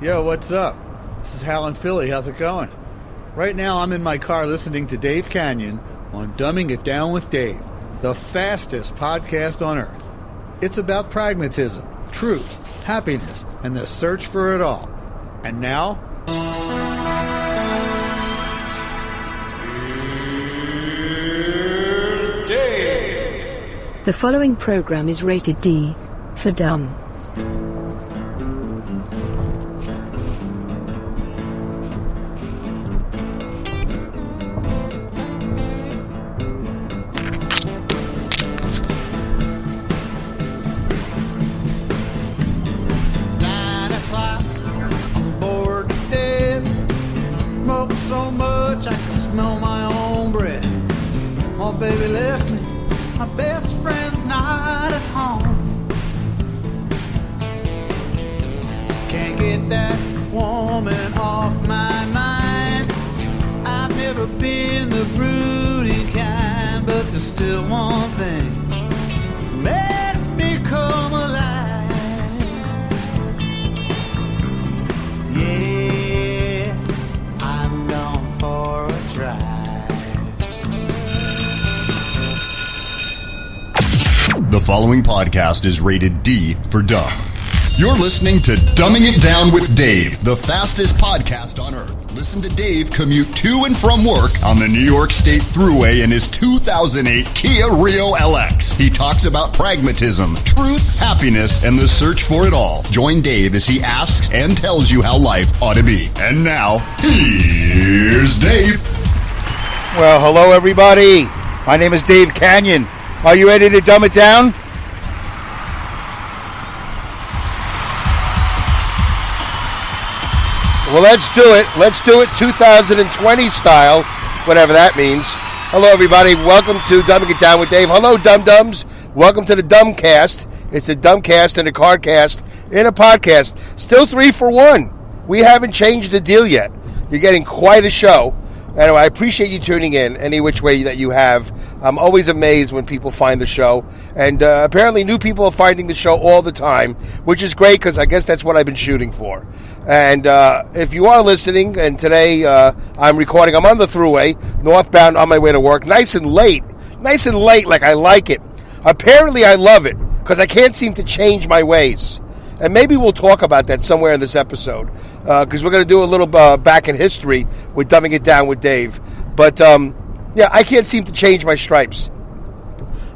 Yo, what's up? This is Hal in Philly. How's it going? Right now, I'm in my car listening to Dave Canyon on Dumbing It Down with Dave, the fastest podcast on earth. It's about pragmatism, truth, happiness, and the search for it all. And now, here's Dave. The following program is rated D for dumb. Smell my own breath. My baby left me. My best friend's not at home. Can't get that woman off my mind. I've never been the brooding kind, but there's still one thing makes me come alive. Yeah, I'm gone for a The following podcast is rated D for dumb. You're listening to Dumbing It Down with Dave, the fastest podcast on earth. Listen to Dave commute to and from work on the New York State Thruway in his 2008 Kia Rio LX. He talks about pragmatism, truth, happiness, and the search for it all. Join Dave as he asks and tells you how life ought to be. And now, here's Dave. Well, hello everybody. My name is Dave Canyon. Are you ready to dumb it down? Well, let's do it. Let's do it 2020 style, whatever that means. Hello, everybody. Welcome to Dumbing It Down with Dave. Hello, Dum-Dums. Welcome to the Dumbcast. It's a Dumbcast and a Cardcast in a podcast. Still 3 for 1. We haven't changed the deal yet. You're getting quite a show. Anyway, I appreciate you tuning in any which way that you have. I'm always amazed when people find the show. And apparently new people are finding the show all the time, which is great because I guess that's what I've been shooting for. And if you are listening, and today I'm recording, I'm on the Thruway, northbound on my way to work, nice and late like I like it. Apparently I love it because I can't seem to change my ways. And maybe we'll talk about that somewhere in this episode because we're going to do a little back in history with Dumbing It Down with Dave. But, yeah, I can't seem to change my stripes.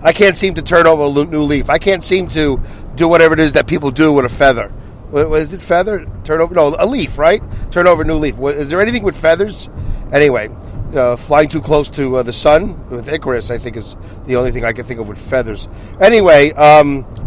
I can't seem to turn over a new leaf. I can't seem to do whatever it is that people do with a feather. What is it, feather? Turn over? No, a leaf, right? Turn over a new leaf. Is there anything with feathers? Anyway, flying too close to the sun with Icarus, I think, is the only thing I can think of with feathers. Anyway,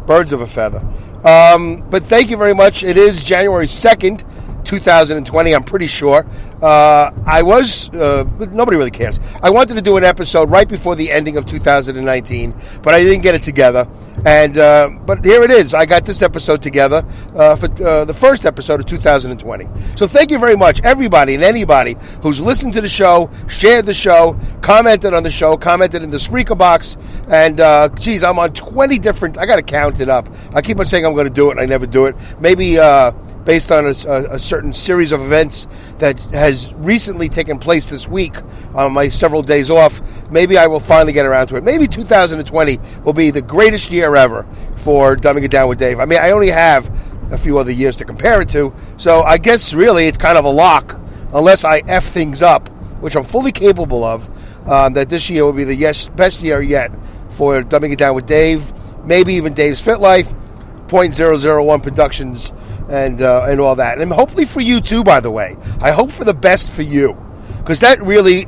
birds of a feather. But thank you very much. It is January 2nd, 2020, I'm pretty sure. Nobody really cares. I wanted to do an episode right before the ending of 2019, but I didn't get it together. And but here it is. I got this episode together for the first episode of 2020. So thank you very much, everybody and anybody who's listened to the show, shared the show, commented on the show, commented in the Spreaker box. And, geez, I'm on 20 different... I got to count it up. I keep on saying I'm going to do it, and I never do it. Maybe... based on a certain series of events that has recently taken place this week on my several days off, maybe I will finally get around to it. Maybe 2020 will be the greatest year ever for Dumbing It Down with Dave. I mean, I only have a few other years to compare it to, so I guess really it's kind of a lock, unless I F things up, which I'm fully capable of, that this year will be the best year yet for Dumbing It Down with Dave, maybe even Dave's Fit Life, .001 Productions, and all that. And hopefully for you too, by the way. I hope for the best for you, because that really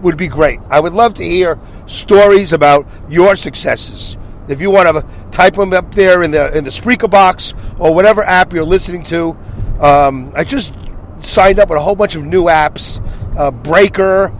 would be great. I would love to hear stories about your successes. If you want to type them up there in the Spreaker box or whatever app you're listening to. I just signed up with a whole bunch of new apps. Breaker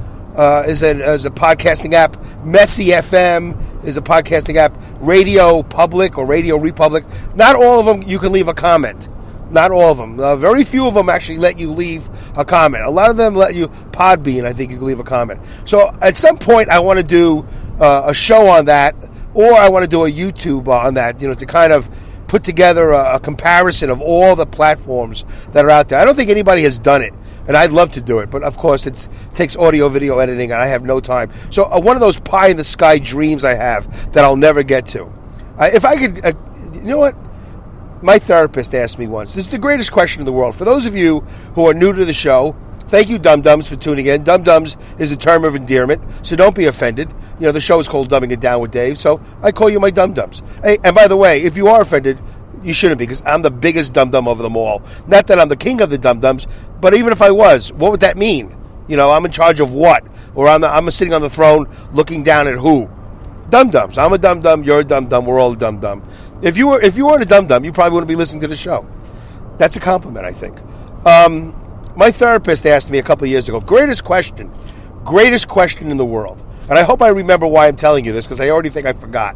is a podcasting app. Messy FM is a podcasting app. Radio Public or Radio Republic. Not all of them you can leave a comment. Not all of them. Very few of them actually let you leave a comment. A lot of them let you, Podbean, I think you can leave a comment. So at some point I want to do a show on that, or I want to do a YouTube on that, to kind of put together a comparison of all the platforms that are out there. I don't think anybody has done it, and I'd love to do it, but of course it takes audio-video editing, and I have no time. So one of those pie-in-the-sky dreams I have that I'll never get to. If I could, you know what? My therapist asked me once, this is the greatest question in the world. For those of you who are new to the show, thank you, dum-dums, for tuning in. Dum-dums is a term of endearment, so don't be offended. You know, the show is called Dumbing It Down with Dave, so I call you my dum-dums. Hey, and by the way, if you are offended, you shouldn't be, because I'm the biggest dum-dum of them all. Not that I'm the king of the dum-dums, but even if I was, what would that mean? You know, I'm in charge of what? Or I'm sitting on the throne looking down at who? Dum-dums. I'm a dum-dum, you're a dum-dum, we're all a dum-dum. If you weren't a dum-dum, you probably wouldn't be listening to the show. That's a compliment, I think. My therapist asked me a couple of years ago, greatest question in the world. And I hope I remember why I'm telling you this, because I already think I forgot.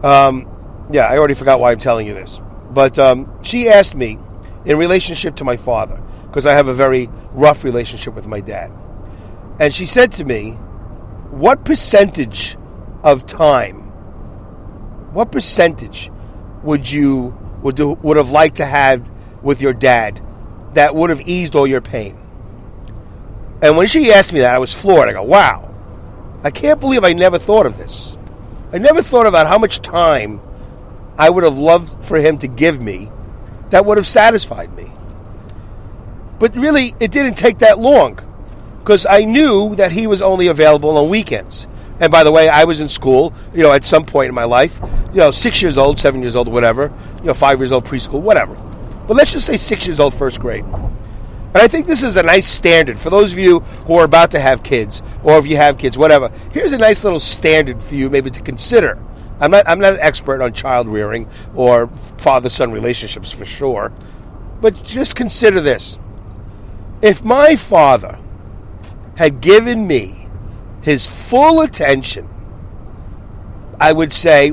I already forgot why I'm telling you this. But she asked me, in relationship to my father, because I have a very rough relationship with my dad. And she said to me, what percentage of time, what percentage would have liked to have with your dad that would have eased all your pain? And when she asked me that, I was floored. I go, wow, I can't believe I never thought of this. I never thought about how much time I would have loved for him to give me that would have satisfied me. But really, it didn't take that long, because I knew that he was only available on weekends. And by the way, I was in school, at some point in my life, 6 years old, 7 years old, whatever, 5 years old, preschool, whatever. But let's just say 6 years old, first grade. And I think this is a nice standard for those of you who are about to have kids, or if you have kids, whatever. Here's a nice little standard for you maybe to consider. I'm not an expert on child rearing or father-son relationships for sure, but just consider this. If my father had given me his full attention, I would say,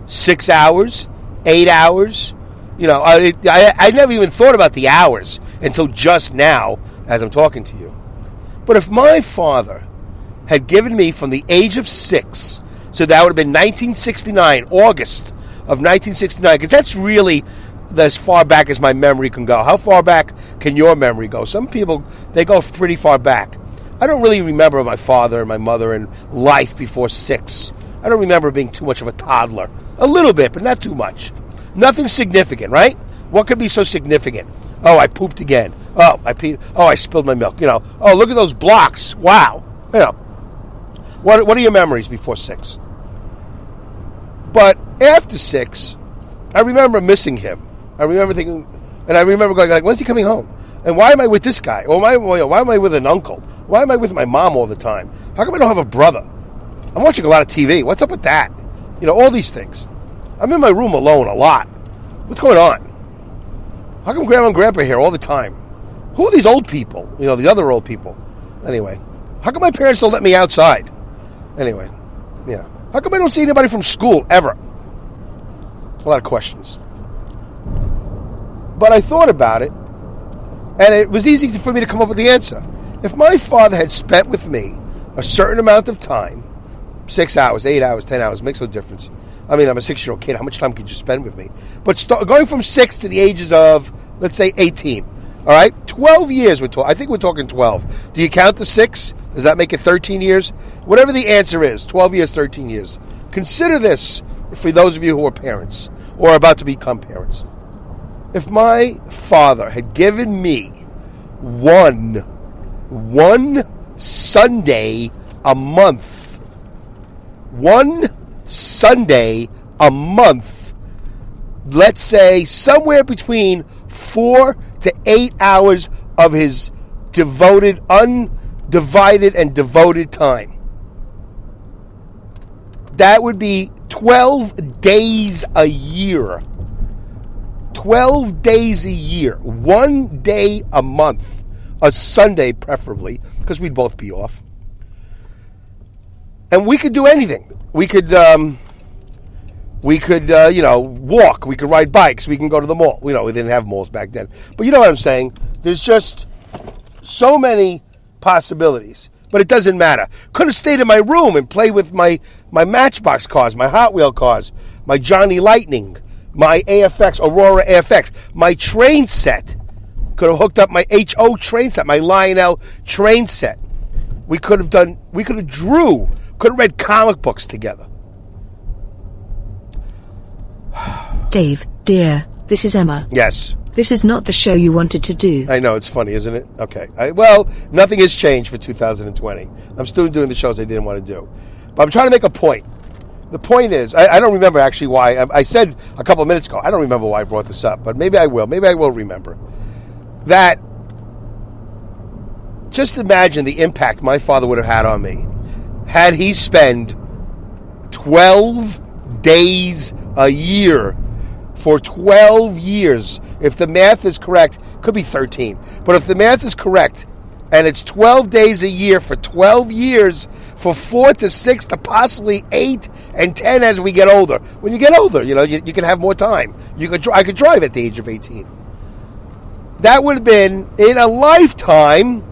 6 hours, 8 hours. I never even thought about the hours until just now as I'm talking to you. But if my father had given me from the age of 6, so that would have been 1969, August of 1969, because that's really as far back as my memory can go. How far back can your memory go? Some people, they go pretty far back. I don't really remember my father and my mother and life before 6. I don't remember being too much of a toddler. A little bit, but not too much. Nothing significant, right? What could be so significant? Oh, I pooped again. Oh, I peed. Oh, I spilled my milk. Oh, look at those blocks. Wow. What are your memories before 6? But after 6, I remember missing him. I remember thinking, and I remember going like, when's he coming home? And why am I with this guy? Or why am I with an uncle? Why am I with my mom all the time? How come I don't have a brother? I'm watching a lot of TV. What's up with that? All these things. I'm in my room alone a lot. What's going on? How come Grandma and Grandpa are here all the time? Who are these old people? The other old people. Anyway, how come my parents don't let me outside? Anyway, yeah. How come I don't see anybody from school ever? A lot of questions. But I thought about it, and it was easy for me to come up with the answer. If my father had spent with me a certain amount of time, 6 hours, 8 hours, 10 hours, makes no difference. I mean, I'm a 6-year-old kid. How much time could you spend with me? But going from 6 to the ages of, let's say, 18, all right? 12 years, I think we're talking 12. Do you count the 6? Does that make it 13 years? Whatever the answer is, 12 years, 13 years. Consider this for those of you who are parents or are about to become parents. If my father had given me one Sunday a month, let's say somewhere between 4 to 8 hours of his devoted, undivided and devoted time, that would be 12 days a year. 12 days a year. 1 day a month. A Sunday, preferably, because we'd both be off. And we could do anything. We could walk. We could ride bikes. We can go to the mall. We didn't have malls back then. But you know what I'm saying? There's just so many possibilities. But it doesn't matter. Could have stayed in my room and played with my Matchbox cars, my Hot Wheel cars, my Johnny Lightning, my Aurora AFX, my train set. Could have hooked up my HO train set, my Lionel train set. We could have read comic books together. Dave, dear, this is Emma. Yes. This is not the show you wanted to do. I know, it's funny, isn't it? Okay. Well, nothing has changed for 2020. I'm still doing the shows I didn't want to do. But I'm trying to make a point. The point is, I don't remember actually why. I said a couple of minutes ago, I don't remember why I brought this up, but maybe I will. Maybe I will remember. That, just imagine the impact my father would have had on me had he spent 12 days a year for 12 years. If the math is correct, could be 13. But if the math is correct, and it's 12 days a year for 12 years, for 4 to 6 to possibly 8 and 10 as we get older. When you get older, you can have more time. I could drive at the age of 18. That would have been, in a lifetime.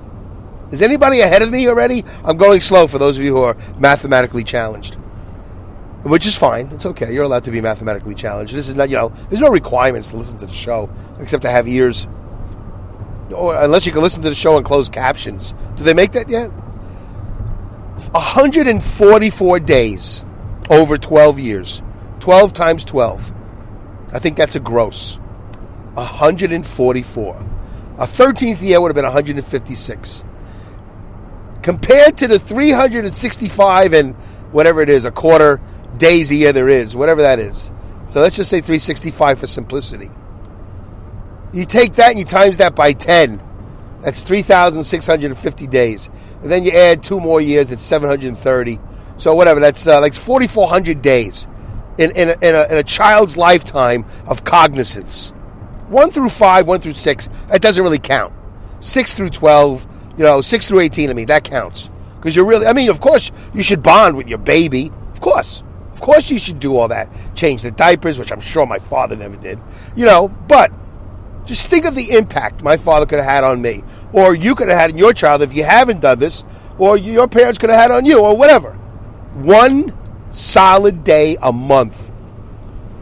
Is anybody ahead of me already? I'm going slow for those of you who are mathematically challenged. Which is fine. It's okay. You're allowed to be mathematically challenged. This is not, there's no requirements to listen to the show except to have ears. Or unless you can listen to the show in closed captions. Do they make that yet? 144 days over 12 years. 12 times 12. I think that's a gross. 144. A 13th year would have been 156. Compared to the 365 and whatever it is, a quarter days a year there is, whatever that is. So let's just say 365 for simplicity. You take that and you times that by 10. That's 3,650 days. And then you add 2 more years, it's 730. So whatever, that's like 4,400 days in a child's lifetime of cognizance. 1 through 5, 1 through 6, that doesn't really count. 6 through 12, 6 through 18, that counts. Because you're really, of course, you should bond with your baby. Of course you should do all that. Change the diapers, which I'm sure my father never did. But just think of the impact my father could have had on me. Or you could have had on your child if you haven't done this. Or your parents could have had on you, or whatever. 1 solid day a month.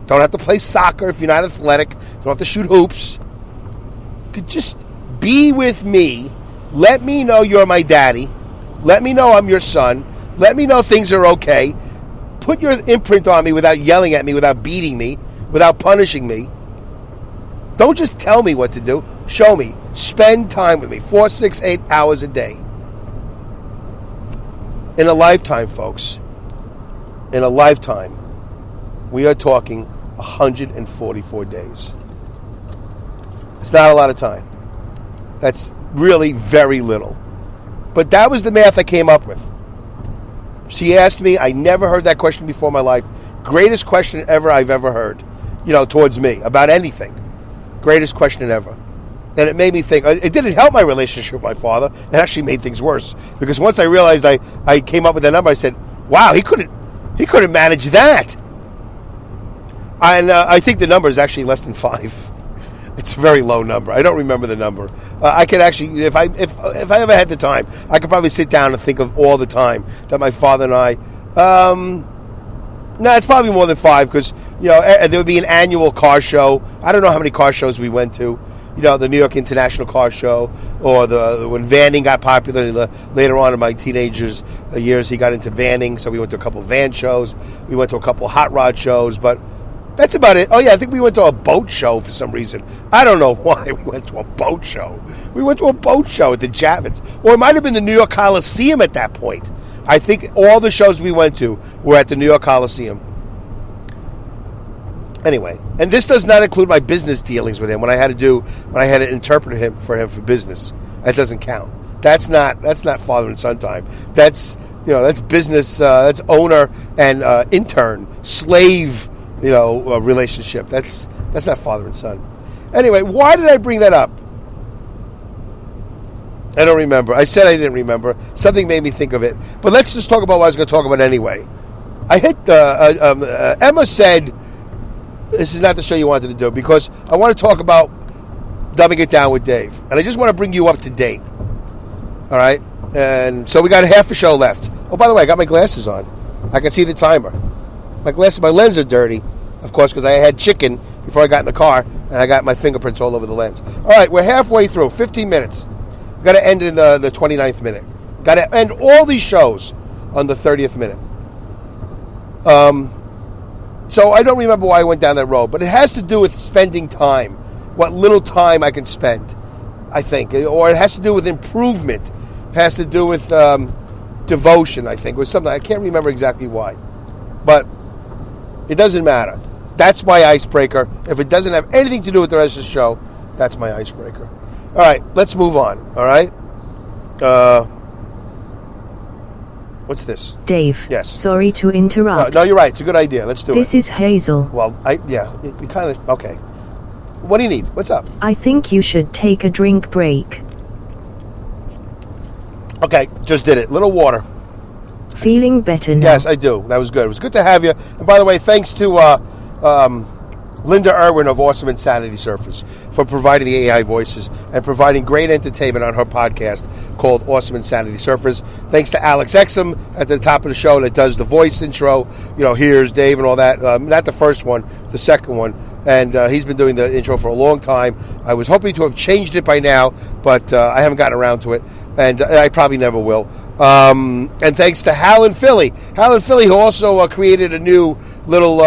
Don't have to play soccer if you're not athletic. Don't have to shoot hoops. Could just be with me. Let me know you're my daddy. Let me know I'm your son. Let me know things are okay. Put your imprint on me without yelling at me, without beating me, without punishing me. Don't just tell me what to do. Show me. Spend time with me. 4, 6, 8 hours a day. In a lifetime, folks. In a lifetime. We are talking 144 days. It's not a lot of time. That's really very little. But that was the math I came up with. She asked me, I never heard that question before in my life. Greatest question I've ever heard, towards me, about anything. Greatest question ever. And it made me think, it didn't help my relationship with my father. It actually made things worse. Because once I realized I came up with that number, I said, wow, he couldn't manage that. And I think the number is actually less than 5. It's a very low number. I don't remember the number. I could actually, if I ever had the time, I could probably sit down and think of all the time that my father and I. No, it's probably more than 5 because there would be an annual car show. I don't know how many car shows we went to. The New York International Car Show, or when vanning got popular later on in my teenagers years, he got into vanning. So we went to a couple of van shows. We went to a couple of hot rod shows, but that's about it. Oh, yeah, I think we went to a boat show for some reason. I don't know why we went to a boat show. We went to a boat show at the Javits. Or it might have been the New York Coliseum at that point. I think all the shows we went to were at the New York Coliseum. Anyway, and this does not include my business dealings with him when I had to interpret for him for business. That doesn't count. That's not father and son time. That's business. That's owner and intern, slave. Relationship. That's not father and son. Anyway, why did I bring that up? I don't remember. I said I didn't remember. Something made me think of it. But let's just talk about what I was going to talk about anyway. I hit Emma said, this is not the show you wanted to do because I want to talk about dumbing it down with Dave. And I just want to bring you up to date. All right? And so we got half a show left. Oh, by the way, I got my glasses on. I can see the timer. My lens are dirty, of course, because I had chicken before I got in the car, and I got my fingerprints all over the lens. All right, we're halfway through, 15 minutes. Got to end in the 29th minute. Got to end all these shows on the 30th minute. So I don't remember why I went down that road, but it has to do with spending time, what little time I can spend, I think. Or it has to do with improvement. It has to do with devotion, I think, or something. I can't remember exactly why. But it doesn't matter. That's my icebreaker. If it doesn't have anything to do with the rest of the show, that's my icebreaker. All right, let's move on. All right? What's this? Dave. Yes. Sorry to interrupt. No, you're right. It's a good idea. Let's do it. This is Hazel. Well, we kind of... Okay. What do you need? What's up? I think you should take a drink break. Okay, just did it. Little water. Feeling better now? Yes, I do. That was good. It was good to have you. And by the way, thanks to Linda Irwin of Awesome Insanity Surfers for providing the AI voices and providing great entertainment on her podcast called Awesome Insanity Surfers. Thanks to Alex Exum at the top of the show that does the voice intro. You know, here's Dave and all that. Not the first one, the second one. And he's been doing the intro for a long time. I was hoping to have changed it by now, but I haven't gotten around to it. And I probably never will. And thanks to Hal and Philly. Hal and Philly, who also created a new little...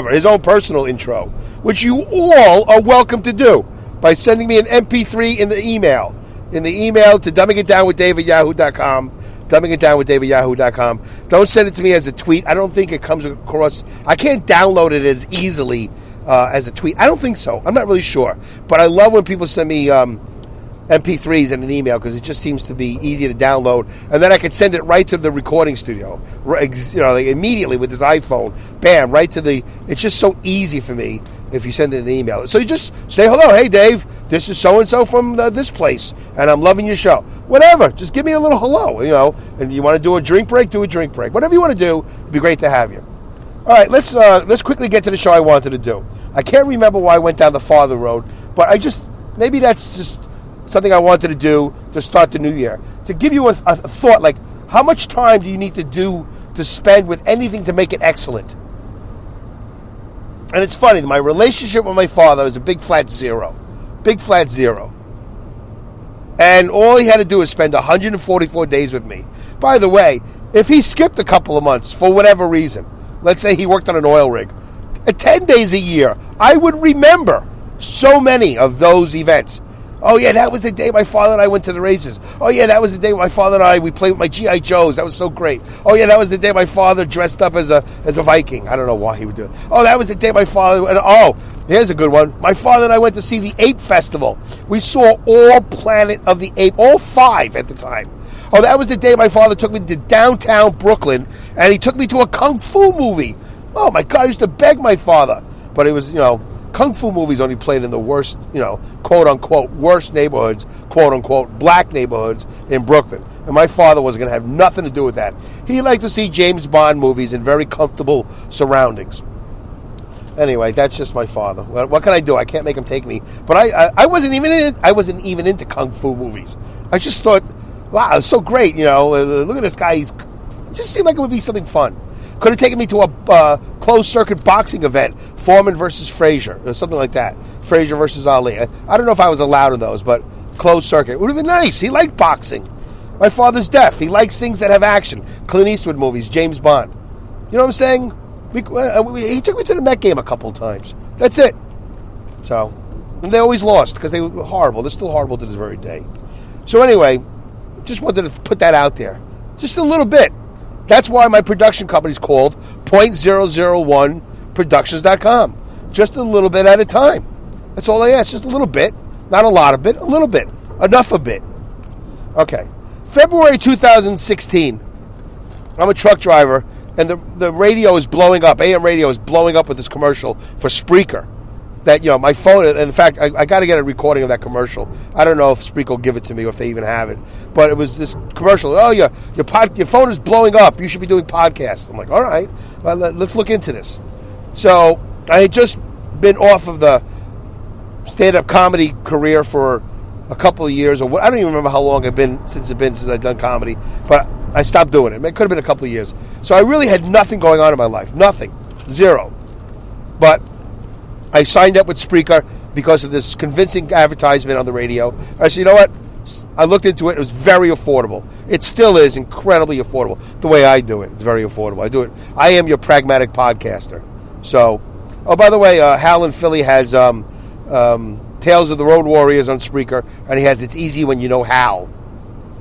his own personal intro, which you all are welcome to do by sending me an MP3 in the email. To dumbingitdownwithdave@yahoo.com. Dumbingitdownwithdave@yahoo.com. Don't send it to me as a tweet. I don't think it comes across. I can't download it as easily as a tweet. I don't think so. I'm not really sure. But I love when people send me MP3s in an email because it just seems to be easy to download, and then I could send it right to the recording studio, like immediately with this iPhone. Bam, right to the. It's just so easy for me if you send it in an email. So you just say hello, hey Dave, this is so and so from this place, and I'm loving your show. Whatever, just give me a little hello, And you want to do a drink break, do a drink break. Whatever you want to do, it'd be great to have you. All right, let's quickly get to the show I wanted to do. I can't remember why I went down the farther road, but maybe that's just something I wanted to do to start the new year. To give you a thought, like how much time do you need to spend with anything to make it excellent? And it's funny, my relationship with my father was a big flat zero. Big flat zero. And all he had to do was spend 144 days with me. By the way, if he skipped a couple of months for whatever reason, let's say he worked on an oil rig, 10 days a year, I would remember so many of those events. Oh, yeah, that was the day my father and I went to the races. Oh, yeah, that was the day my father and we played with my G.I. Joes. That was so great. Oh, yeah, that was the day my father dressed up as a Viking. I don't know why he would do it. Oh, that was the day my father... here's a good one. My father and I went to see the Ape Festival. We saw all Planet of the Apes, all 5 at the time. Oh, that was the day my father took me to downtown Brooklyn, and he took me to a Kung Fu movie. Oh, my God, I used to beg my father. But it was, Kung Fu movies only played in the worst, quote-unquote, worst neighborhoods, quote-unquote, black neighborhoods in Brooklyn. And my father was going to have nothing to do with that. He liked to see James Bond movies in very comfortable surroundings. Anyway, that's just my father. What can I do? I can't make him take me. But I wasn't even into Kung Fu movies. I just thought, wow, it's so great, look at this guy. It just seemed like it would be something fun. Could have taken me to a closed-circuit boxing event, Foreman versus Frazier, or something like that. Frazier versus Ali. I don't know if I was allowed in those, but closed circuit. It would have been nice. He liked boxing. My father's deaf. He likes things that have action. Clint Eastwood movies, James Bond. You know what I'm saying? He took me to the Met game a couple of times. That's it. So, and they always lost because they were horrible. They're still horrible to this very day. So anyway, just wanted to put that out there. Just a little bit. That's why my production company's called .001productions.com. Just a little bit at a time. That's all I ask. Just a little bit. Not a lot of it. A little bit. Enough of it. Okay. February 2016. I'm a truck driver, and the radio is blowing up. AM radio is blowing up with this commercial for Spreaker. That, my phone, and in fact, I got to get a recording of that commercial. I don't know if Spreaker will give it to me or if they even have it. But it was this commercial. Oh, your phone is blowing up. You should be doing podcasts. I'm like, all right, well, let's look into this. So I had just been off of the stand-up comedy career for a couple of years. I don't even remember how long it's been since I've done comedy. But I stopped doing it. It could have been a couple of years. So I really had nothing going on in my life. Nothing. Zero. But I signed up with Spreaker because of this convincing advertisement on the radio. I said, you know what? I looked into it. It was very affordable. It still is incredibly affordable. The way I do it, it's very affordable. I do it. I am your pragmatic podcaster. So, oh, by the way, Hal in Philly has Tales of the Road Warriors on Spreaker, and he has It's Easy When You Know How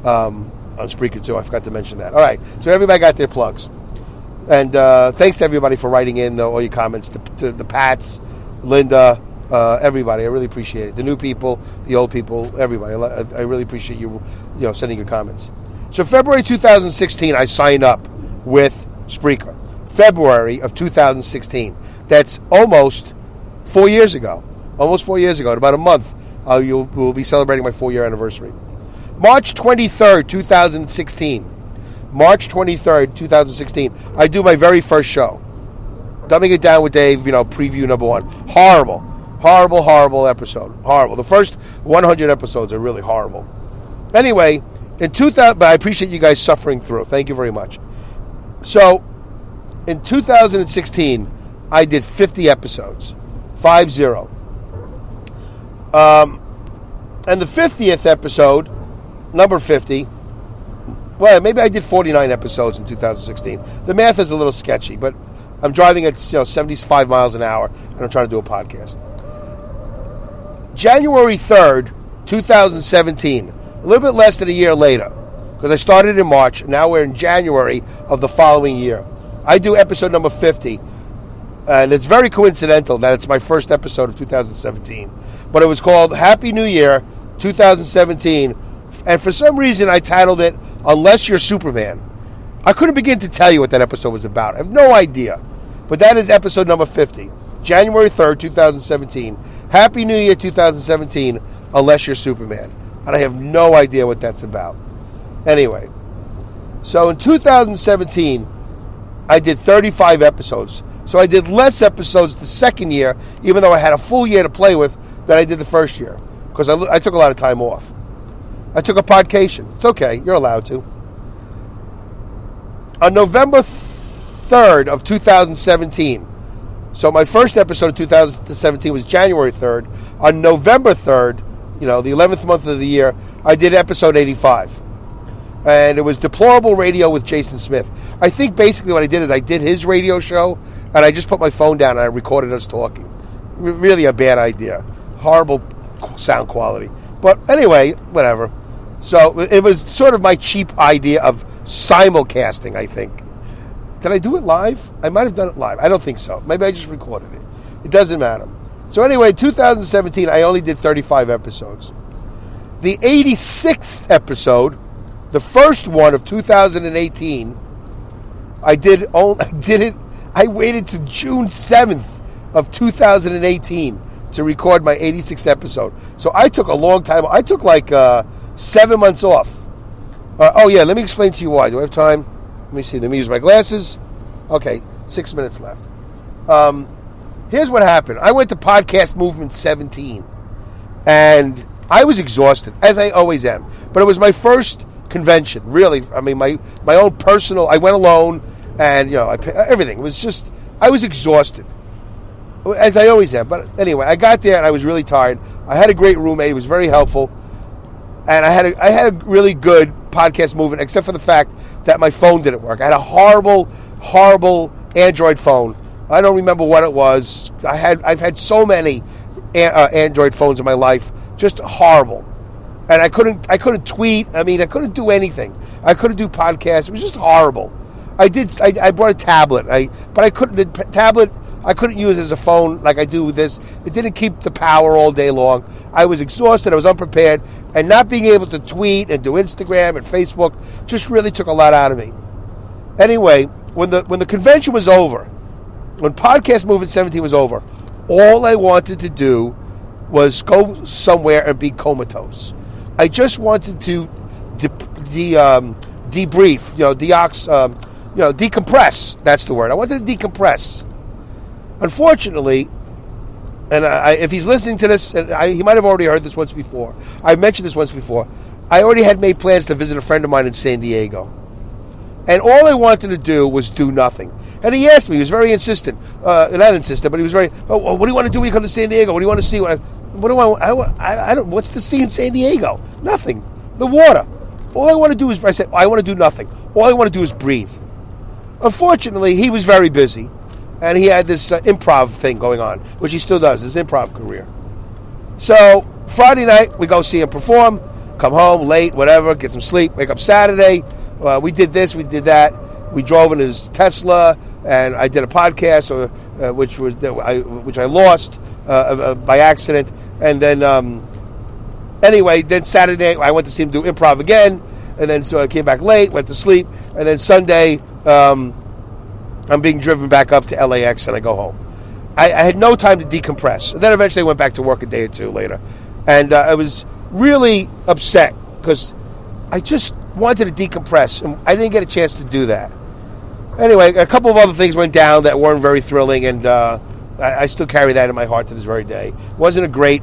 on Spreaker, too. I forgot to mention that. All right, so everybody got their plugs. And thanks to everybody for writing in all your comments, to the Pats, Linda, everybody. I really appreciate it. The new people, the old people, everybody. I really appreciate you sending your comments. So February 2016, I signed up with Spreaker. February of 2016. That's almost 4 years ago. Almost 4 years ago. In about a month, we'll be celebrating my 4-year anniversary. March 23rd, 2016. March 23rd, 2016. I do my very first show. Dumbing It Down with Dave, preview number 1. Horrible episode. Horrible. The first 100 episodes are really horrible. Anyway, but I appreciate you guys suffering through. Thank you very much. So, in 2016, I did 50 episodes. 50. And the 50th episode, number 50, well, maybe I did 49 episodes in 2016. The math is a little sketchy, but I'm driving at 75 miles an hour, and I'm trying to do a podcast. January 3rd, 2017, a little bit less than a year later, because I started in March, now we're in January of the following year. I do episode number 50, and it's very coincidental that it's my first episode of 2017, but it was called Happy New Year 2017, and for some reason I titled it Unless You're Superman. I couldn't begin to tell you what that episode was about. I have no idea, but that is episode number 50, January 3rd, 2017. Happy New Year 2017, Unless You're Superman. And I have no idea what that's about. Anyway, so in 2017, I did 35 episodes. So I did less episodes the second year, even though I had a full year to play with, than I did the first year. Because I took a lot of time off. I took a podcation. It's okay. You're allowed to. On November 3rd of 2017, so my first episode of 2017 was January 3rd. On November 3rd, the 11th month of the year, I did episode 85. And it was Deplorable Radio with Jason Smith. I think basically what I did is I did his radio show, and I just put my phone down and I recorded us talking. Really a bad idea. Horrible sound quality. But anyway, whatever. So it was sort of my cheap idea of simulcasting, I think. Did I do it live? I might have done it live. I don't think so. Maybe I just recorded it. It doesn't matter. So anyway, 2017, I only did 35 episodes. The 86th episode, the first one of 2018, I waited to June 7th of 2018 to record my 86th episode. So I took a long time. I took like 7 months off. Let me explain to you why. Do I have time? Let me see. Let me use my glasses. Okay, 6 minutes left. Here's what happened. I went to Podcast Movement 17, and I was exhausted, as I always am. But it was my first convention, really. I mean, my own personal. I went alone, and everything. It was just, I was exhausted, as I always am. But anyway, I got there, and I was really tired. I had a great roommate. He was very helpful, and I had a really good Podcast Movement, except for the fact that my phone didn't work. I had a horrible Android phone. I don't remember what it was. I've had so many Android phones in my life, just horrible. And I couldn't tweet. I mean, I couldn't do anything. I couldn't do podcasts. It was just horrible. I brought a tablet. The tablet I couldn't use as a phone like I do with this. It didn't keep the power all day long. I was exhausted. I was unprepared, and not being able to tweet and do Instagram and Facebook just really took a lot out of me. Anyway, when the convention was over, when Podcast Movement 17 was over, all I wanted to do was go somewhere and be comatose. I just wanted to debrief, decompress. That's the word. I wanted to decompress. Unfortunately, and if he's listening to this, he might have already heard this once before. I've mentioned this once before. I already had made plans to visit a friend of mine in San Diego. And all I wanted to do was do nothing. And he asked me, he was very insistent. Not insistent, but he was very, what do you want to do when you come to San Diego? What do you want to see? I don't, what's to see in San Diego? Nothing. The water. All I want to do is, I said, I want to do nothing. All I want to do is breathe. Unfortunately, he was very busy. And he had this improv thing going on, which he still does, his improv career. So, Friday night, we go see him perform, come home late, whatever, get some sleep, wake up Saturday. We did this, we did that. We drove in his Tesla, and I did a podcast, which I lost by accident. And then, anyway, then Saturday, I went to see him do improv again, and then so I came back late, went to sleep, and then Sunday, I'm being driven back up to LAX, and I go home. I had no time to decompress. And then eventually I went back to work a day or two later. And I was really upset because I just wanted to decompress, and I didn't get a chance to do that. Anyway, a couple of other things went down that weren't very thrilling, and I still carry that in my heart to this very day. It wasn't a great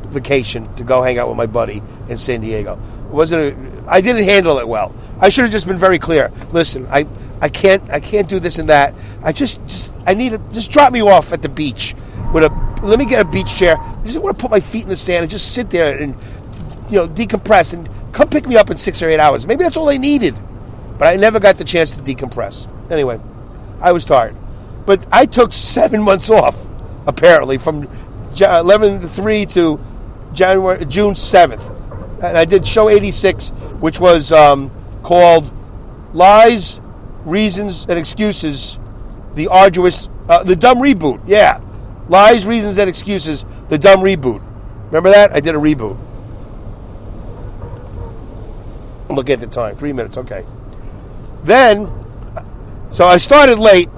vacation to go hang out with my buddy in San Diego. I didn't handle it well. I should have just been very clear. Listen, I can't do this and that. I need to just drop me off at the beach let me get a beach chair. I just want to put my feet in the sand and just sit there and decompress, and come pick me up in 6 or 8 hours. Maybe that's all I needed. But I never got the chance to decompress. Anyway, I was tired. But I took 7 months off, apparently, from 11/3 to June 7th. And I did show 86, which was called Lies, Reasons, and Excuses, the dumb reboot. Yeah. Lies, Reasons, and Excuses, the dumb reboot. Remember that? I did a reboot. I'm looking at the time. 3 minutes, okay. Then, so I started late,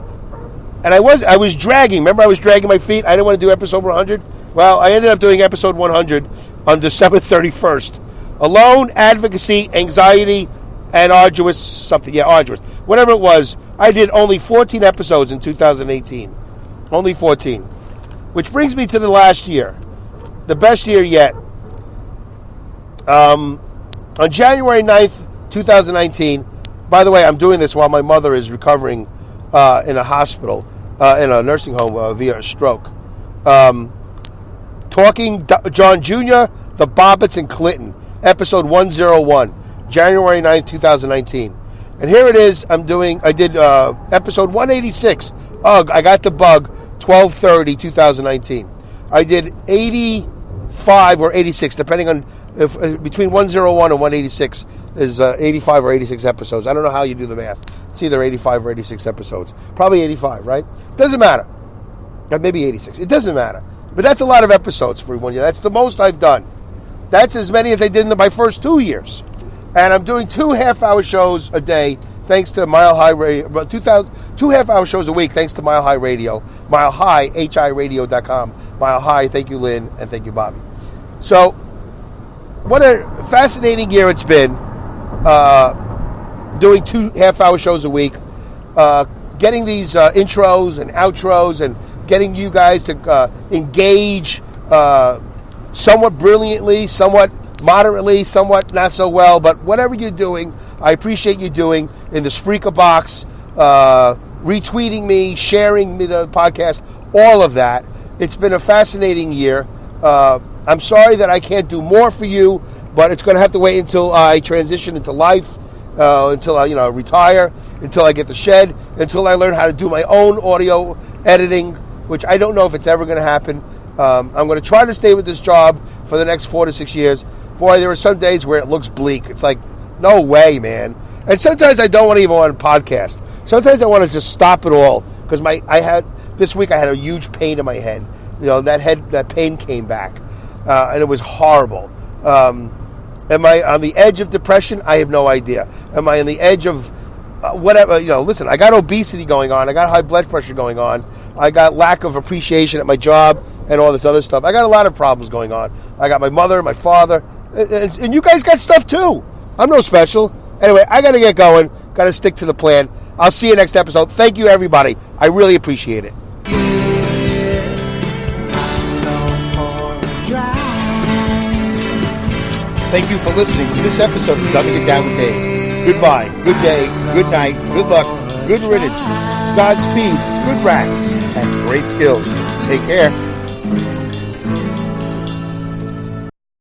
and I was dragging. Remember I was dragging my feet? I didn't want to do episode 100. Well, I ended up doing episode 100 on December 31st. Alone, advocacy, anxiety, and arduous something. Yeah, arduous. Whatever it was, I did only 14 episodes in 2018. Only 14. Which brings me to the last year. The best year yet. On January 9th, 2019, by the way, I'm doing this while my mother is recovering in a hospital, in a nursing home via a stroke. Talking John Jr., the Bobbits, and Clinton, episode 101, January 9th, 2019. And here it is. I did episode 186. I got the bug, 12/30, 2019. I did 85 or 86, depending on if between 101 and 186 is 85 or 86 episodes. I don't know how you do the math. It's either 85 or 86 episodes. Probably 85, right? Doesn't matter. Maybe 86. It doesn't matter. But that's a lot of episodes for 1 year. That's the most I've done. That's as many as I did in my first 2 years. And I'm doing 2 half-hour shows a day, thanks to Mile High Radio. 2 half-hour shows a week, thanks to Mile High Radio. Mile High, HIRadio.com. Mile High, thank you, Lynn, and thank you, Bobby. So, what a fascinating year it's been. Doing 2 half-hour shows a week. Getting these intros and outros, and getting you guys to engage somewhat brilliantly, somewhat moderately, somewhat not so well, but whatever you're doing, I appreciate you doing in the Spreaker box, retweeting me, sharing me the podcast, all of that. It's been a fascinating year. I'm sorry that I can't do more for you, but it's going to have to wait until I transition into life, until I retire, until I get the shed, until I learn how to do my own audio editing, which I don't know if it's ever going to happen. I'm going to try to stay with this job for the next 4 to 6 years. Boy, there are some days where it looks bleak. It's like, no way, man. And sometimes I don't want to even want to podcast. Sometimes I want to just stop it all, because this week I had a huge pain in my head. That pain came back, and it was horrible. Am I on the edge of depression? I have no idea. Am I on the edge of whatever? Listen, I got obesity going on. I got high blood pressure going on. I got lack of appreciation at my job and all this other stuff. I got a lot of problems going on. I got my mother, my father, and you guys got stuff too. I'm no special. Anyway, I got to get going. Got to stick to the plan. I'll see you next episode. Thank you, everybody. I really appreciate it. Thank you for listening to this episode of Dumbing It Down with Dave. Goodbye, good day, good night, good luck, good riddance, Godspeed, good rats, and great skills. Take care.